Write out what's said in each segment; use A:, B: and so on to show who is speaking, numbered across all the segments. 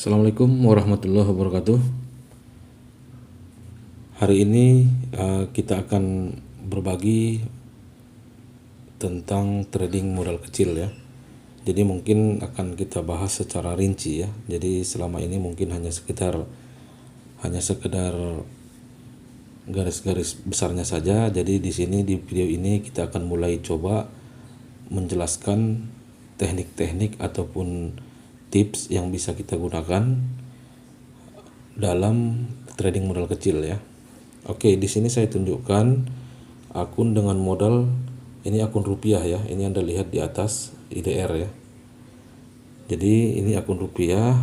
A: Assalamualaikum warahmatullahi wabarakatuh. Hari ini kita akan berbagi tentang trading modal kecil ya. Jadi mungkin akan kita bahas secara rinci ya. Jadi selama ini mungkin hanya sekedar garis-garis besarnya saja. Jadi di sini di video ini kita akan mulai coba menjelaskan teknik-teknik ataupun tips yang bisa kita gunakan dalam trading modal kecil ya. Oke, di sini saya tunjukkan akun dengan modal, ini akun rupiah ya. Ini Anda lihat di atas IDR ya. Jadi ini akun rupiah,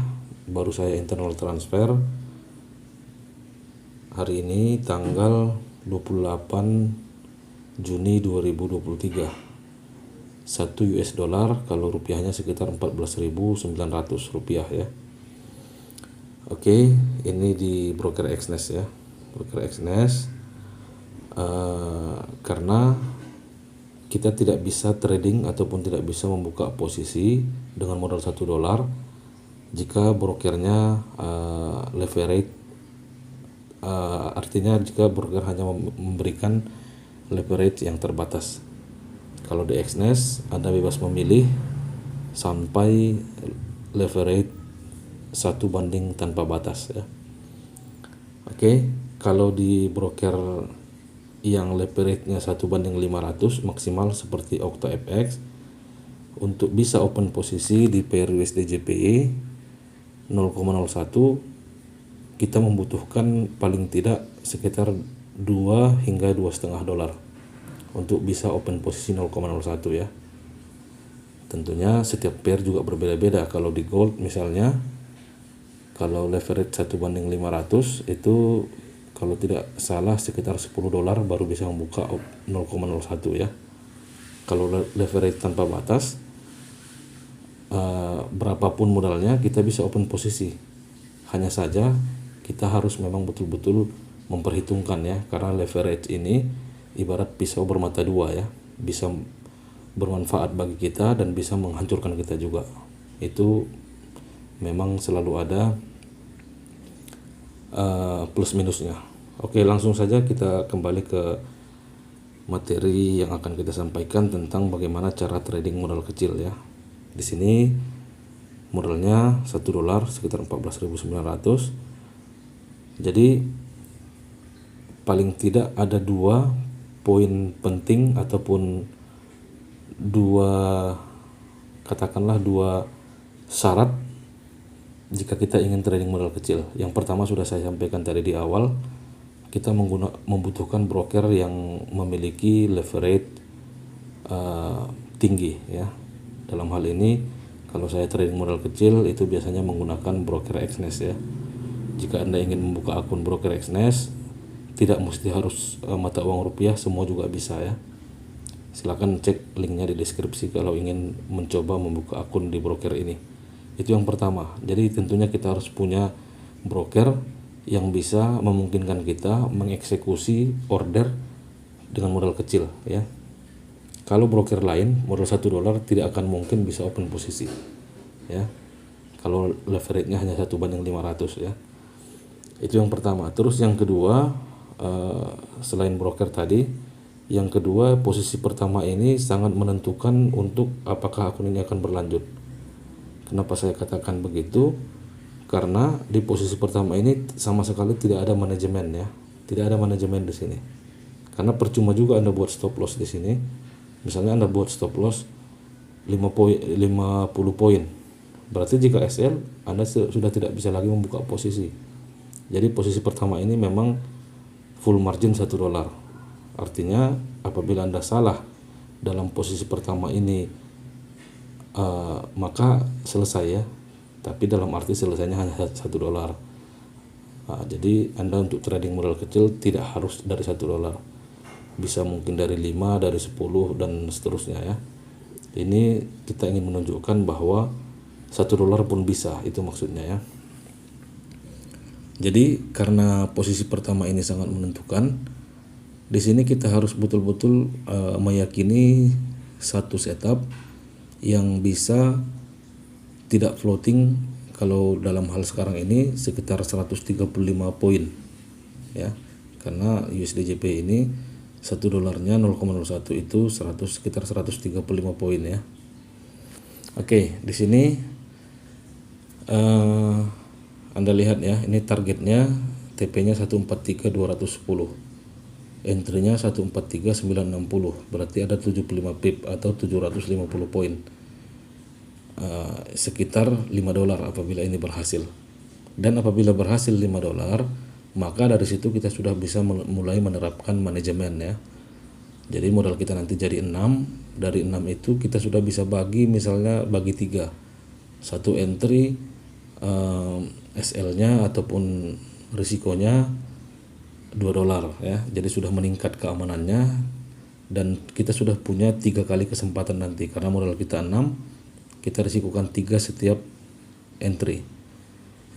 A: baru saya internal transfer hari ini tanggal 28 Juni 2023. 1 US dollar kalau rupiahnya sekitar 14.900 rupiah ya. Oke, ini di broker Exness ya. Broker Exness karena kita tidak bisa trading ataupun tidak bisa membuka posisi dengan modal 1 dolar jika brokernya leverage, artinya jika broker hanya memberikan leverage yang terbatas. Kalau di Exness Anda bebas memilih sampai leverage 1 banding tanpa batas ya. Oke, kalau di broker yang leverage-nya 1 banding 500 maksimal seperti OctaFX, untuk bisa open posisi di pair USD JPY 0,01 kita membutuhkan paling tidak sekitar 2 hingga 2,5 dolar untuk bisa open posisi 0,01 ya. Tentunya setiap pair juga berbeda-beda. Kalau di gold misalnya, kalau leverage 1 banding 500 itu kalau tidak salah sekitar 10 dolar baru bisa membuka 0,01 ya. Kalau leverage tanpa batas, berapapun modalnya kita bisa open posisi. Hanya saja kita harus memang betul-betul memperhitungkan ya, karena leverage ini ibarat pisau bermata dua ya, bisa bermanfaat bagi kita dan bisa menghancurkan kita juga. Itu memang selalu ada plus minusnya. Oke, langsung saja kita kembali ke materi yang akan kita sampaikan tentang bagaimana cara trading modal kecil ya. Di sini modalnya 1 dolar sekitar 14.900. Jadi paling tidak ada 2 poin penting ataupun 2 syarat jika kita ingin trading modal kecil. Yang pertama sudah saya sampaikan tadi di awal, kita membutuhkan broker yang memiliki leverage tinggi ya. Dalam hal ini kalau saya trading modal kecil itu biasanya menggunakan broker Exness ya. Jika Anda ingin membuka akun broker Exness, tidak mesti harus mata uang rupiah, semua juga bisa ya. Silakan cek linknya di deskripsi kalau ingin mencoba membuka akun di broker ini. Itu yang pertama. Jadi tentunya kita harus punya broker yang bisa memungkinkan kita mengeksekusi order dengan modal kecil ya. Kalau broker lain modal 1 dolar tidak akan mungkin bisa open posisi ya. Kalau leverage-nya hanya 1 banding 500 ya. Itu yang pertama. Terus yang kedua, selain broker tadi, yang kedua, posisi pertama ini sangat menentukan untuk apakah akun ini akan berlanjut. Kenapa saya katakan begitu? Karena di posisi pertama ini sama sekali tidak ada manajemen ya, tidak ada manajemen di sini. Karena percuma juga Anda buat stop loss di sini. Misalnya Anda buat stop loss 50 poin, berarti jika SL Anda sudah tidak bisa lagi membuka posisi. Jadi posisi pertama ini memang full margin 1 dolar. Artinya apabila Anda salah dalam posisi pertama ini, maka selesai ya. Tapi dalam arti selesainya hanya 1 dolar. Jadi Anda untuk trading modal kecil tidak harus dari 1 dolar. Bisa mungkin dari 5, dari 10 dan seterusnya ya. Ini kita ingin menunjukkan bahwa 1 dolar pun bisa, itu maksudnya ya. Jadi karena posisi pertama ini sangat menentukan, di sini kita harus betul-betul meyakini satu setup yang bisa tidak floating kalau dalam hal sekarang ini sekitar 135 poin ya, karena USD JP ini 1 dolarnya 0,01 itu sekitar 135 poin ya. Oke, di sini Anda lihat ya, ini targetnya TP-nya 143.210, entry-nya 143.960, berarti ada 75 pip atau 750 poin, sekitar 5 dolar apabila ini berhasil. Dan apabila berhasil 5 dolar, maka dari situ kita sudah bisa mulai menerapkan manajemen ya. Jadi modal kita nanti jadi 6, dari 6 itu kita sudah bisa bagi, misalnya bagi 3, satu entry SL-nya ataupun risikonya 2 dolar ya. Jadi sudah meningkat keamanannya, dan kita sudah punya 3 kali kesempatan nanti, karena modal kita 6, kita risikokan 3 setiap entry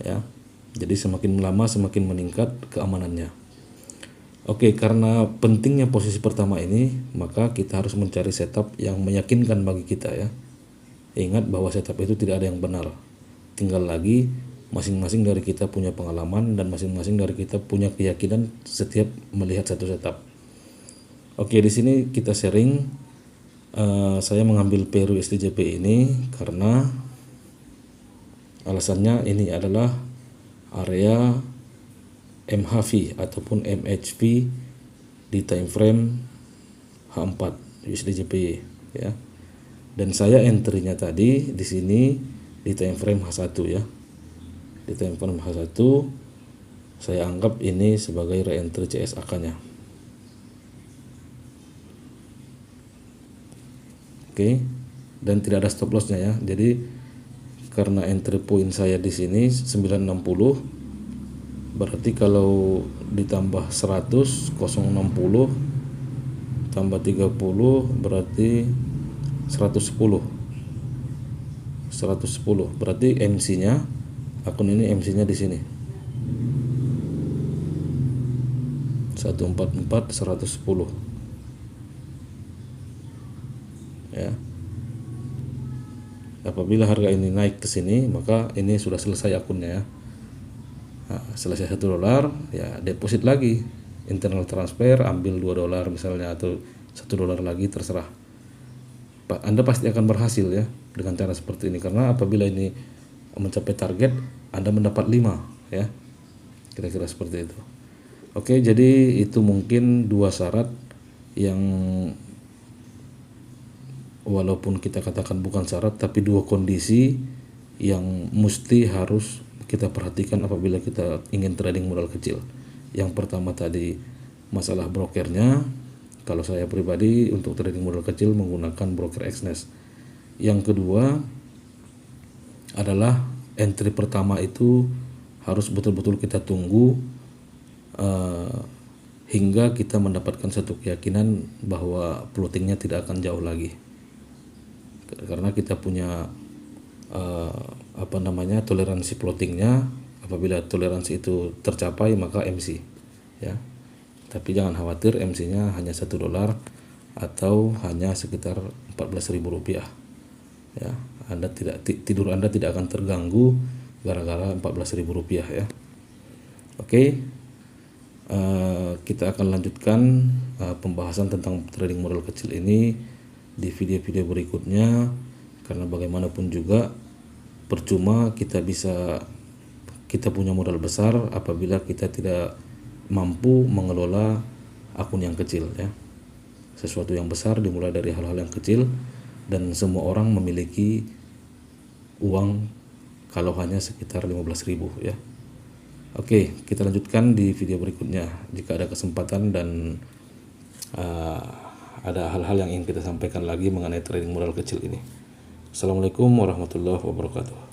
A: ya. Jadi semakin lama semakin meningkat keamanannya. Oke, karena pentingnya posisi pertama ini, maka kita harus mencari setup yang meyakinkan bagi kita ya. Ingat bahwa setup itu tidak ada yang benar. Tinggal lagi masing-masing dari kita punya pengalaman dan masing-masing dari kita punya keyakinan setiap melihat satu setup. Oke, di sini kita sharing. Saya mengambil Peru SDJP ini karena alasannya ini adalah area MHV ataupun MHV di time frame H4 USDJP ya. Dan saya entry-nya tadi di sini di time frame H1 ya. Di time frame H1 saya anggap ini sebagai re-entry CSAK-nya. Oke. Dan tidak ada stop loss-nya ya. Jadi karena entry point saya di sini 960, berarti kalau ditambah 100 060 tambah 30 berarti 110, berarti MC-nya, akun ini MC-nya di sini 144 110 ya. Apabila harga ini naik ke sini, maka ini sudah selesai akunnya ya. Nah, selesai 1 dolar ya, deposit lagi, internal transfer, ambil 2 dolar misalnya, atau 1 dolar lagi, terserah. Anda pasti akan berhasil ya dengan cara seperti ini, karena apabila ini mencapai target, Anda mendapat 5 ya, kira-kira seperti itu. Oke, jadi itu mungkin 2 syarat yang walaupun kita katakan bukan syarat, tapi 2 kondisi yang mesti harus kita perhatikan apabila kita ingin trading modal kecil. Yang pertama tadi masalah brokernya. Kalau saya pribadi untuk trading modal kecil menggunakan broker Exness. Yang kedua adalah entry pertama itu harus betul-betul kita tunggu hingga kita mendapatkan satu keyakinan bahwa floatingnya tidak akan jauh lagi. Karena kita punya toleransi floatingnya. Apabila toleransi itu tercapai, maka MC ya. Tapi jangan khawatir, MC-nya hanya 1 dolar atau hanya sekitar Rp14.000 ya. Tidur Anda tidak akan terganggu gara-gara Rp14.000 ya. Oke, kita akan lanjutkan pembahasan tentang trading modal kecil ini di video-video berikutnya, karena bagaimanapun juga percuma kita punya modal besar apabila kita tidak mampu mengelola akun yang kecil ya. Sesuatu yang besar dimulai dari hal-hal yang kecil, dan semua orang memiliki uang kalau hanya sekitar 15.000 ya. Oke, kita lanjutkan di video berikutnya jika ada kesempatan dan ada hal-hal yang ingin kita sampaikan lagi mengenai trading modal kecil ini. Assalamualaikum warahmatullahi wabarakatuh.